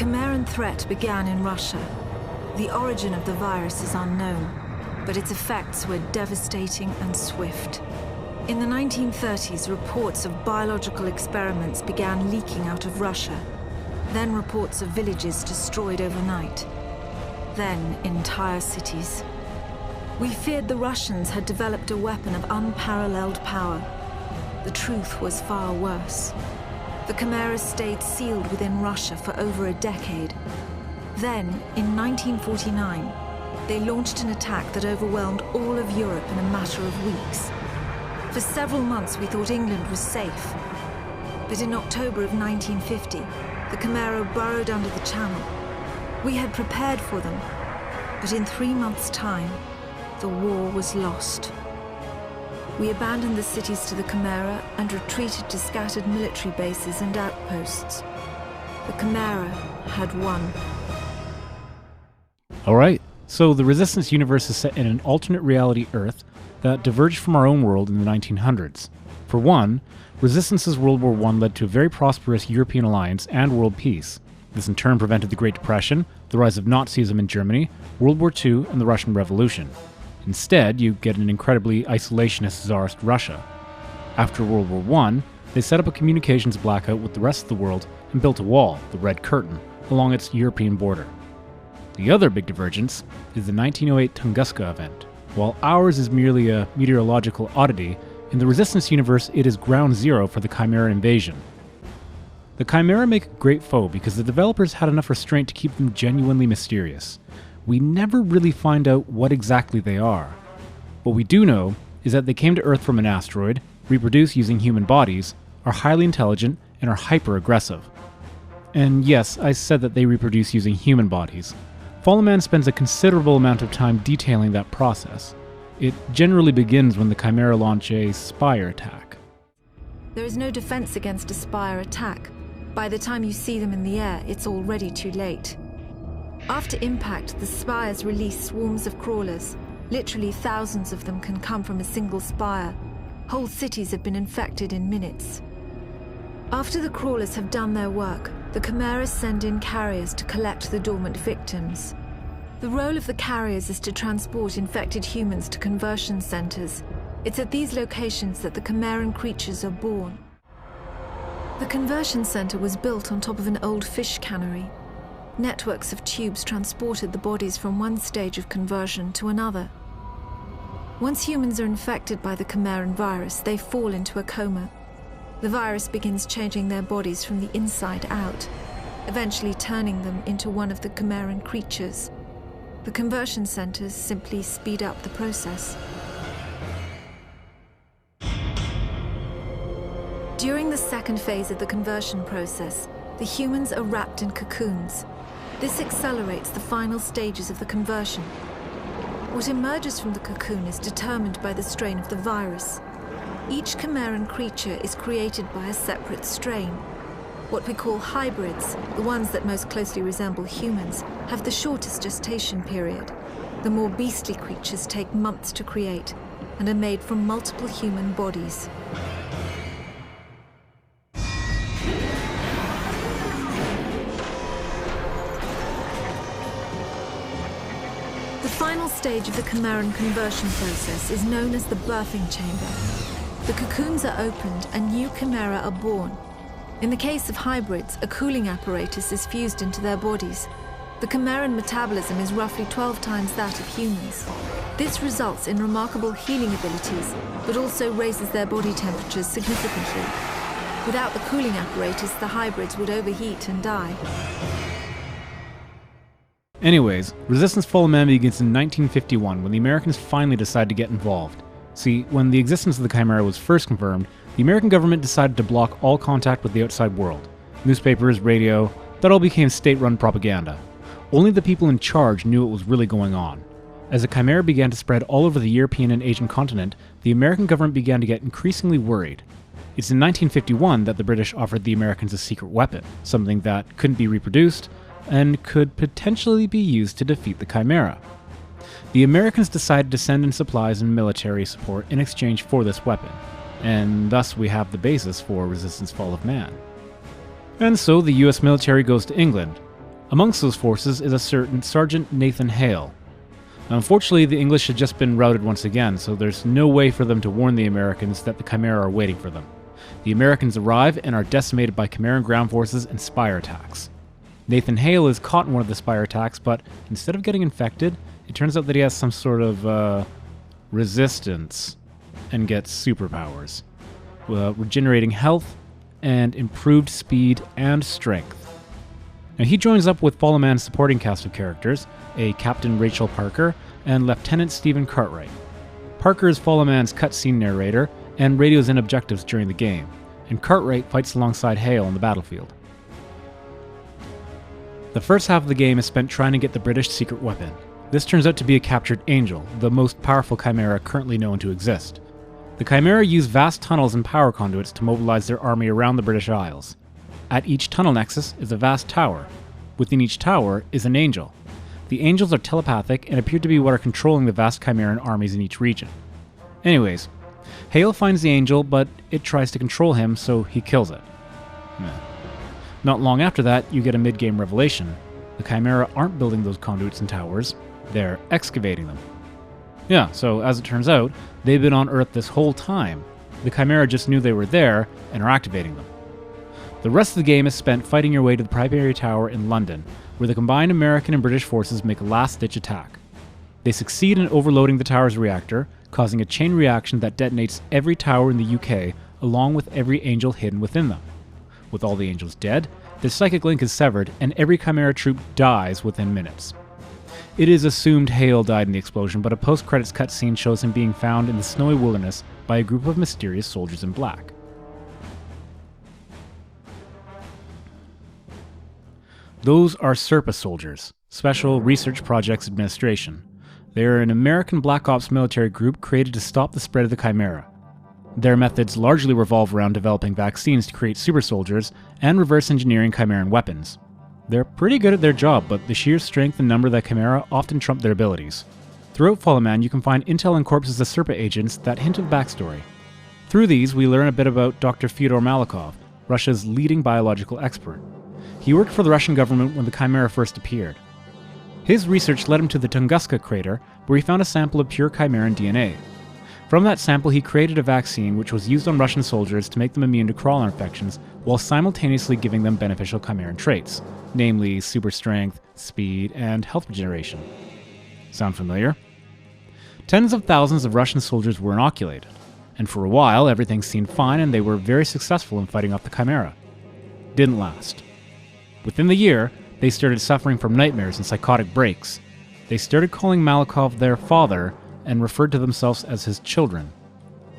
Chimeran threat began in Russia. The origin of the virus is unknown, but its effects were devastating and swift. In the 1930s, reports of biological experiments began leaking out of Russia. Then reports of villages destroyed overnight. Then entire cities. We feared the Russians had developed a weapon of unparalleled power. The truth was far worse. The Chimeras stayed sealed within Russia for over a decade. Then, in 1949, they launched an attack that overwhelmed all of Europe in a matter of weeks. For several months we thought England was safe. But in October of 1950, the Chimera burrowed under the Channel. We had prepared for them, but in 3 months' time, the war was lost. We abandoned the cities to the Chimera and retreated to scattered military bases and outposts. The Chimera had won. Alright, so the Resistance universe is set in an alternate reality Earth that diverged from our own world in the 1900s. For one, Resistance's World War I led to a very prosperous European alliance and world peace. This in turn prevented the Great Depression, the rise of Nazism in Germany, World War II, and the Russian Revolution. Instead, you get an incredibly isolationist Tsarist Russia. After World War I, they set up a communications blackout with the rest of the world and built a wall, the Red Curtain, along its European border. The other big divergence is the 1908 Tunguska event. While ours is merely a meteorological oddity, in the Resistance universe it is ground zero for the Chimera invasion. The Chimera make a great foe because the developers had enough restraint to keep them genuinely mysterious. We never really find out what exactly they are. What we do know is that they came to Earth from an asteroid, reproduce using human bodies, are highly intelligent, and are hyper-aggressive. And yes, I said that they reproduce using human bodies. Fallen Man spends a considerable amount of time detailing that process. It generally begins when the Chimera launch a spire attack. There is no defense against a spire attack. By the time you see them in the air, it's already too late. After impact, the spires release swarms of crawlers. Literally thousands of them can come from a single spire. Whole cities have been infected in minutes. After the crawlers have done their work, the Chimeras send in carriers to collect the dormant victims. The role of the carriers is to transport infected humans to conversion centers. It's at these locations that the Chimeran creatures are born. The conversion center was built on top of an old fish cannery. Networks of tubes transported the bodies from one stage of conversion to another. Once humans are infected by the Chimeran virus, they fall into a coma. The virus begins changing their bodies from the inside out, eventually turning them into one of the Chimeran creatures. The conversion centers simply speed up the process. During the second phase of the conversion process, the humans are wrapped in cocoons. This accelerates the final stages of the conversion. What emerges from the cocoon is determined by the strain of the virus. Each Chimeran creature is created by a separate strain. What we call hybrids, the ones that most closely resemble humans, have the shortest gestation period. The more beastly creatures take months to create and are made from multiple human bodies. The final stage of the Chimeran conversion process is known as the birthing chamber. The cocoons are opened and new Chimera are born. In the case of hybrids, a cooling apparatus is fused into their bodies. The Chimeran metabolism is roughly 12 times that of humans. This results in remarkable healing abilities, but also raises their body temperatures significantly. Without the cooling apparatus, the hybrids would overheat and die. Anyways, Resistance Fallen Man begins in 1951 when the Americans finally decide to get involved. See, when the existence of the Chimera was first confirmed, the American government decided to block all contact with the outside world. Newspapers, radio, that all became state-run propaganda. Only the people in charge knew what was really going on. As the Chimera began to spread all over the European and Asian continent, the American government began to get increasingly worried. It's in 1951 that the British offered the Americans a secret weapon, something that couldn't be reproduced, and could potentially be used to defeat the Chimera. The Americans decided to send in supplies and military support in exchange for this weapon, and thus we have the basis for Resistance Fall of Man. And so the US military goes to England, Amongst those forces is a certain Sergeant Nathan Hale. Unfortunately, the English had just been routed once again, so there's no way for them to warn the Americans that the Chimera are waiting for them. The Americans arrive and are decimated by Chimeran ground forces and spire attacks. Nathan Hale is caught in one of the spire attacks, but instead of getting infected, it turns out that he has some sort of resistance and gets superpowers, regenerating health and improved speed and strength. Now he joins up with Follow Man's supporting cast of characters, a Captain Rachel Parker and Lieutenant Stephen Cartwright. Parker is Follow Man's cutscene narrator and radios in objectives during the game, and Cartwright fights alongside Hale on the battlefield. The first half of the game is spent trying to get the British secret weapon. This turns out to be a captured Angel, the most powerful Chimera currently known to exist. The Chimera use vast tunnels and power conduits to mobilize their army around the British Isles. At each tunnel nexus is a vast tower. Within each tower is an Angel. The Angels are telepathic and appear to be what are controlling the vast Chimeran armies in each region. Anyways, Hale finds the Angel, but it tries to control him, so he kills it. Not long after that, you get a mid-game revelation. The Chimera aren't building those conduits and towers, they're excavating them. Yeah, so as it turns out, they've been on Earth this whole time. The Chimera just knew they were there and are activating them. The rest of the game is spent fighting your way to the primary tower in London, where the combined American and British forces make a last-ditch attack. They succeed in overloading the tower's reactor, causing a chain reaction that detonates every tower in the UK, along with every Angel hidden within them. With all the Angels dead, their psychic link is severed, and every Chimera troop dies within minutes. It is assumed Hale died in the explosion, but a post-credits cutscene shows him being found in the snowy wilderness by a group of mysterious soldiers in black. Those are SRPA soldiers, Special Research Projects Administration. They are an American Black Ops military group created to stop the spread of the Chimera. Their methods largely revolve around developing vaccines to create super soldiers and reverse engineering Chimeran weapons. They're pretty good at their job, but the sheer strength and number of the Chimera often trump their abilities. Throughout Follow Man, you can find intel and corpses of SRPA agents that hint of backstory. Through these, we learn a bit about Dr. Fyodor Malikov, Russia's leading biological expert. He worked for the Russian government when the Chimera first appeared. His research led him to the Tunguska crater, where he found a sample of pure Chimeran DNA. From that sample, he created a vaccine which was used on Russian soldiers to make them immune to crawler infections, while simultaneously giving them beneficial Chimeran traits, namely super strength, speed, and health regeneration. Sound familiar? Tens of thousands of Russian soldiers were inoculated, and for a while everything seemed fine and they were very successful in fighting off the Chimera. Didn't last. Within the year, they started suffering from nightmares and psychotic breaks. They started calling Malikov their father and referred to themselves as his children.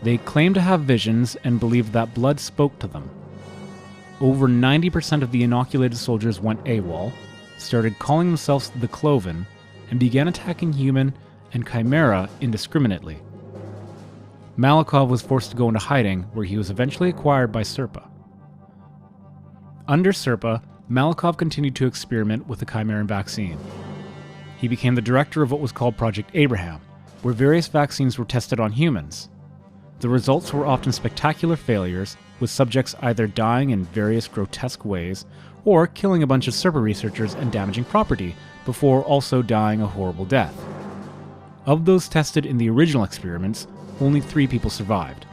They claimed to have visions and believed that blood spoke to them. Over 90% of the inoculated soldiers went AWOL, started calling themselves the Cloven, and began attacking human and Chimera indiscriminately. Malikov was forced to go into hiding, where he was eventually acquired by SRPA. Under SRPA, Malikov continued to experiment with the Chimeran vaccine. He became the director of what was called Project Abraham, where various vaccines were tested on humans. The results were often spectacular failures, with subjects either dying in various grotesque ways, or killing a bunch of SRPA researchers and damaging property, before also dying a horrible death. Of those tested in the original experiments, only 3 people survived: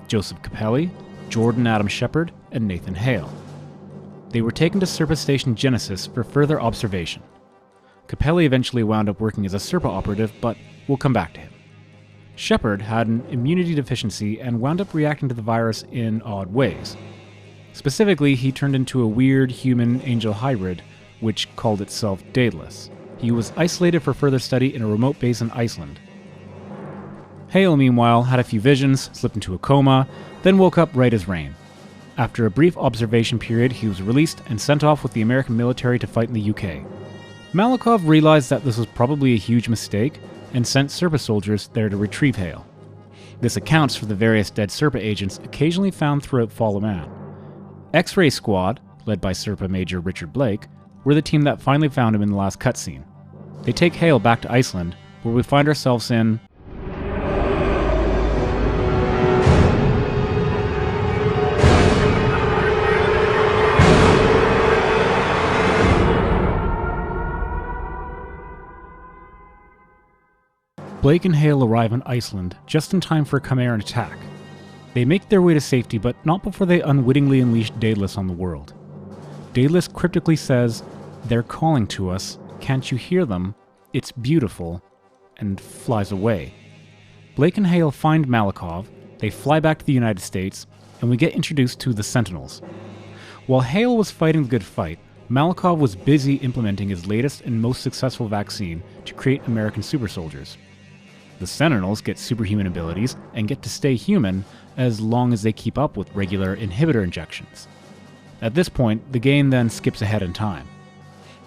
Joseph Capelli, Jordan Adam Shepard, and Nathan Hale. They were taken to SRPA Station Genesis for further observation. Capelli eventually wound up working as a SRPA operative, but we'll come back to him. Shepard had an immunity deficiency and wound up reacting to the virus in odd ways. Specifically, he turned into a weird human-angel hybrid, which called itself Daedalus. He was isolated for further study in a remote base in Iceland. Hale, meanwhile, had a few visions, slipped into a coma, then woke up right as rain. After a brief observation period, he was released and sent off with the American military to fight in the UK. Malikov realized that this was probably a huge mistake and sent SRPA soldiers there to retrieve Hale. This accounts for the various dead SRPA agents occasionally found throughout Follow Man. X-Ray Squad, led by SRPA Major Richard Blake, were the team that finally found him in the last cutscene. They take Hale back to Iceland, where we find ourselves in Blake and Hale arrive on Iceland just in time for a Chimeran attack. They make their way to safety, but not before they unwittingly unleash Daedalus on the world. Daedalus cryptically says, "They're calling to us, can't you hear them? It's beautiful," and flies away. Blake and Hale find Malikov, they fly back to the United States, and we get introduced to the Sentinels. While Hale was fighting the good fight, Malikov was busy implementing his latest and most successful vaccine to create American super soldiers. The Sentinels get superhuman abilities and get to stay human as long as they keep up with regular inhibitor injections. At this point, the game then skips ahead in time.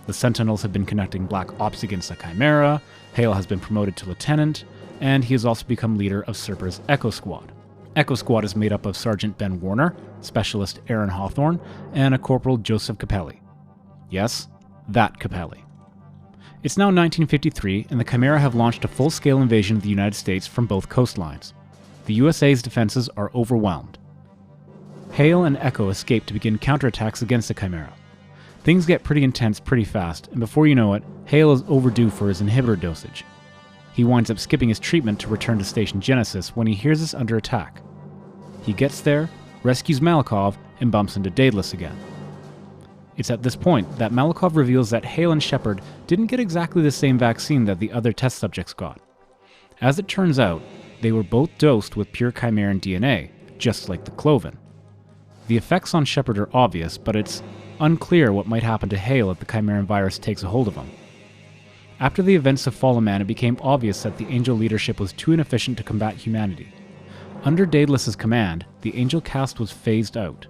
The Sentinels have been conducting black ops against the Chimera, Hale has been promoted to lieutenant, and he has also become leader of SRPA's Echo Squad. Echo Squad is made up of Sergeant Ben Warner, Specialist Aaron Hawthorne, and a Corporal Joseph Capelli. Yes, that Capelli. It's now 1953, and the Chimera have launched a full-scale invasion of the United States from both coastlines. The USA's defenses are overwhelmed. Hale and Echo escape to begin counterattacks against the Chimera. Things get pretty intense pretty fast, and before you know it, Hale is overdue for his inhibitor dosage. He winds up skipping his treatment to return to Station Genesis when he hears us under attack. He gets there, rescues Malikov, and bumps into Daedalus again. It's at this point that Malikov reveals that Hale and Shepard didn't get exactly the same vaccine that the other test subjects got. As it turns out, they were both dosed with pure Chimeran DNA, just like the Cloven. The effects on Shepard are obvious, but it's unclear what might happen to Hale if the Chimeran virus takes a hold of him. After the events of Fallen Man, it became obvious that the Angel leadership was too inefficient to combat humanity. Under Daedalus' command, the Angel caste was phased out.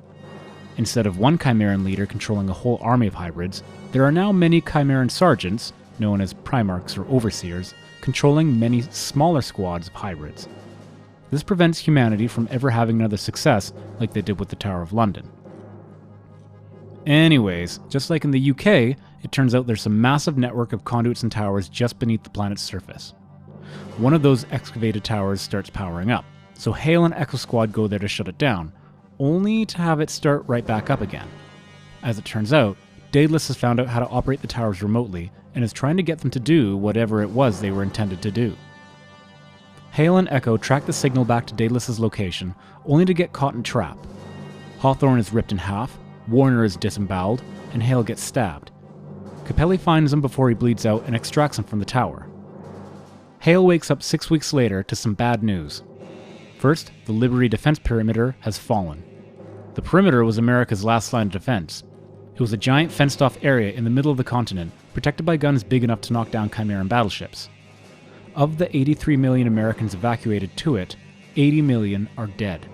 Instead of one Chimeran leader controlling a whole army of hybrids, there are now many Chimeran sergeants, known as Primarchs or Overseers, controlling many smaller squads of hybrids. This prevents humanity from ever having another success like they did with the Tower of London. Anyways, just like in the UK, it turns out there's a massive network of conduits and towers just beneath the planet's surface. One of those excavated towers starts powering up, so Hale and Echo Squad go there to shut it down, only to have it start right back up again. As it turns out, Daedalus has found out how to operate the towers remotely and is trying to get them to do whatever it was they were intended to do. Hale and Echo track the signal back to Daedalus' location, only to get caught in a trap. Hawthorne is ripped in half, Warner is disemboweled, and Hale gets stabbed. Capelli finds him before he bleeds out and extracts him from the tower. Hale wakes up 6 weeks later to some bad news. First, the Liberty defense perimeter has fallen. The perimeter was America's last line of defense. It was a giant fenced-off area in the middle of the continent, protected by guns big enough to knock down Chimeran battleships. Of the 83 million Americans evacuated to it, 80 million are dead.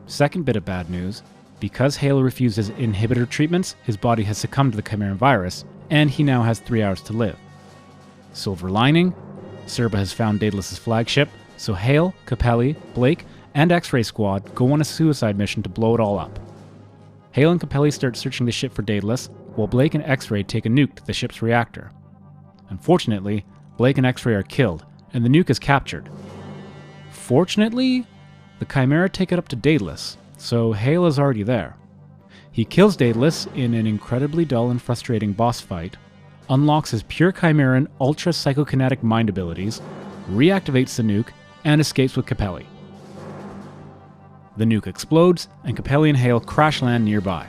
Second bit of bad news, because Hale refused his inhibitor treatments, his body has succumbed to the Chimeran virus, and he now has 3 hours to live. Silver lining, SRPA has found Daedalus' flagship, so Hale, Capelli, Blake, and X-Ray Squad go on a suicide mission to blow it all up. Hale and Capelli start searching the ship for Daedalus, while Blake and X-Ray take a nuke to the ship's reactor. Unfortunately, Blake and X-Ray are killed, and the nuke is captured. Fortunately, the Chimera take it up to Daedalus, so Hale is already there. He kills Daedalus in an incredibly dull and frustrating boss fight, unlocks his pure Chimeran ultra psychokinetic mind abilities, reactivates the nuke, and escapes with Capelli. The nuke explodes, and Capelli and Hale crash land nearby.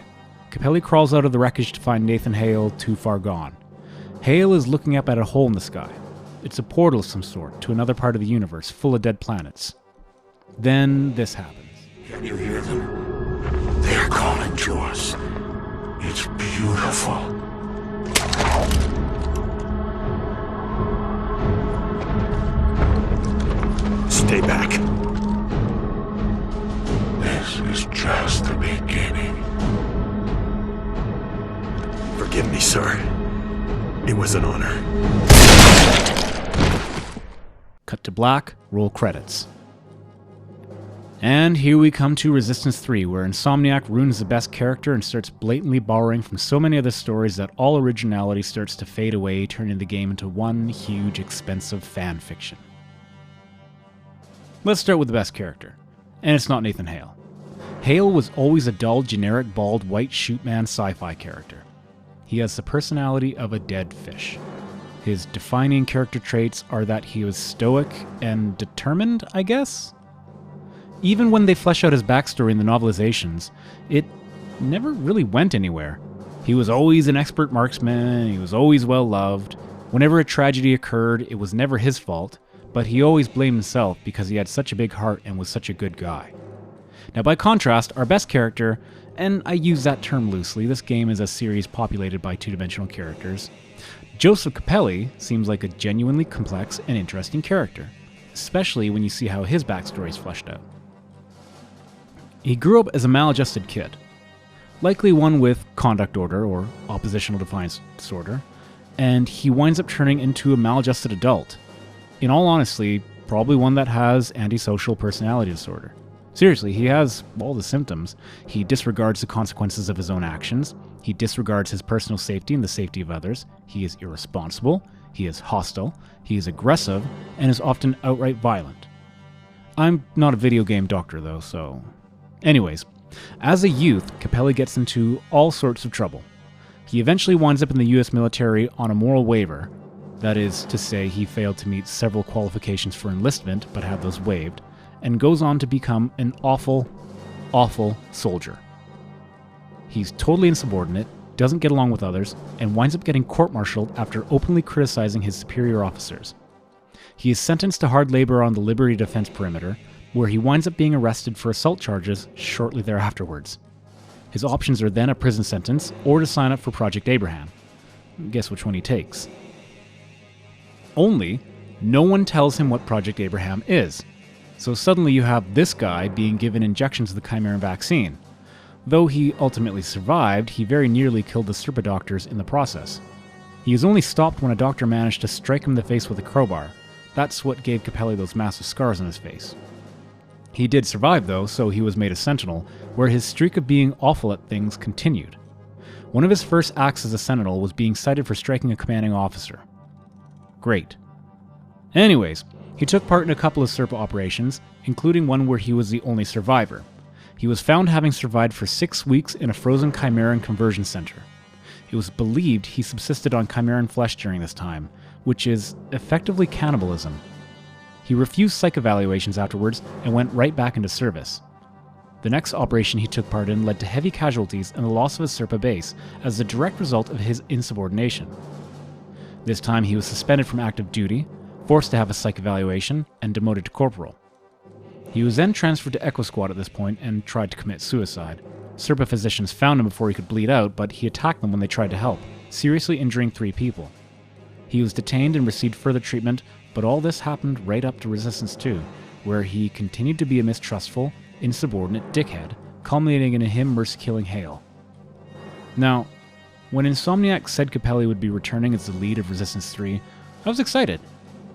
Capelli crawls out of the wreckage to find Nathan Hale too far gone. Hale is looking up at a hole in the sky. It's a portal of some sort to another part of the universe full of dead planets. Then this happens. Can you hear them? They are calling to us. It's beautiful. Stay back. This is just the beginning. Forgive me, sir. It was an honor. Cut to black, roll credits. And here we come to Resistance 3, where Insomniac ruins the best character and starts blatantly borrowing from so many other stories that all originality starts to fade away, turning the game into one huge, expensive fan fiction. Let's start with the best character, and it's not Nathan Hale. Hale was always a dull, generic, bald, white shootman sci-fi character. He has the personality of a dead fish. His defining character traits are that he was stoic and determined, I guess? Even when they flesh out his backstory in the novelizations, it never really went anywhere. He was always an expert marksman, he was always well loved. Whenever a tragedy occurred, it was never his fault, but he always blamed himself because he had such a big heart and was such a good guy. Now, by contrast, our best character, and I use that term loosely, this game is a series populated by two-dimensional characters, Joseph Capelli seems like a genuinely complex and interesting character, especially when you see how his backstory is fleshed out. He grew up as a maladjusted kid, likely one with conduct disorder or oppositional defiance disorder, and he winds up turning into a maladjusted adult. In all honesty, probably one that has antisocial personality disorder. Seriously, he has all the symptoms. He disregards the consequences of his own actions. He disregards his personal safety and the safety of others. He is irresponsible. He is hostile. He is aggressive and is often outright violent. I'm not a video game doctor though, so... Anyways, as a youth, Capelli gets into all sorts of trouble. He eventually winds up in the US military on a moral waiver. That is to say, he failed to meet several qualifications for enlistment, but had those waived, and goes on to become an awful, awful soldier. He's totally insubordinate, doesn't get along with others, and winds up getting court-martialed after openly criticizing his superior officers. He is sentenced to hard labor on the Liberty Defense Perimeter, where he winds up being arrested for assault charges shortly thereafterwards. His options are then a prison sentence or to sign up for Project Abraham. Guess which one he takes. Only, no one tells him what Project Abraham is. So suddenly you have this guy being given injections of the Chimeran vaccine. Though he ultimately survived, he very nearly killed the SRPA doctors in the process. He is only stopped when a doctor managed to strike him in the face with a crowbar. That's what gave Capelli those massive scars on his face. He did survive though, so he was made a Sentinel, where his streak of being awful at things continued. One of his first acts as a Sentinel was being cited for striking a commanding officer. Great. Anyways, he took part in a couple of SRPA operations, including one where he was the only survivor. He was found having survived for 6 weeks in a frozen Chimeran conversion center. It was believed he subsisted on Chimeran flesh during this time, which is effectively cannibalism. He refused psych evaluations afterwards and went right back into service. The next operation he took part in led to heavy casualties and the loss of his SRPA base as a direct result of his insubordination. This time he was suspended from active duty, forced to have a psych evaluation, and demoted to corporal. He was then transferred to Echo Squad at this point and tried to commit suicide. SRPA physicians found him before he could bleed out, but he attacked them when they tried to help, seriously injuring 3 people. He was detained and received further treatment, but all this happened right up to Resistance 2, where he continued to be a mistrustful, insubordinate dickhead, culminating in him mercy-killing Hale. Now, when Insomniac said Capelli would be returning as the lead of Resistance 3, I was excited.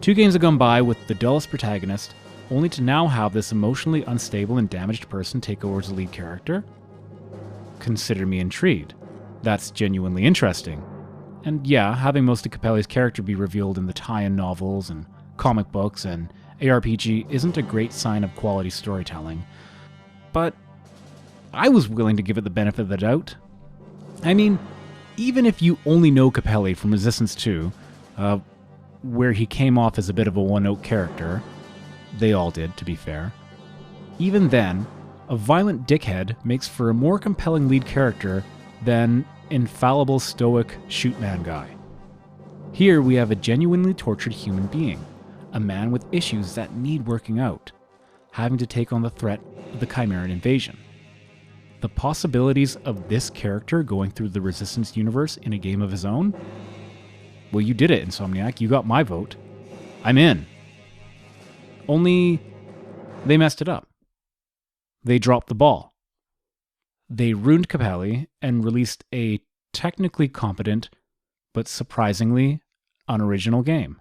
2 games have gone by with the dullest protagonist, only to now have this emotionally unstable and damaged person take over as the lead character? Consider me intrigued. That's genuinely interesting. And yeah, having most of Capelli's character be revealed in the tie-in novels and comic books and ARPG isn't a great sign of quality storytelling, but I was willing to give it the benefit of the doubt. I mean, even if you only know Capelli from Resistance 2, where he came off as a bit of a one-note character, they all did, to be fair, even then, a violent dickhead makes for a more compelling lead character than infallible stoic shoot-man guy. Here we have a genuinely tortured human being, a man with issues that need working out, having to take on the threat of the Chimeran invasion. The possibilities of this character going through the Resistance universe in a game of his own? Well, you did it, Insomniac. You got my vote. I'm in. Only, they messed it up. They dropped the ball. They ruined Capelli and released a technically competent, but surprisingly unoriginal game.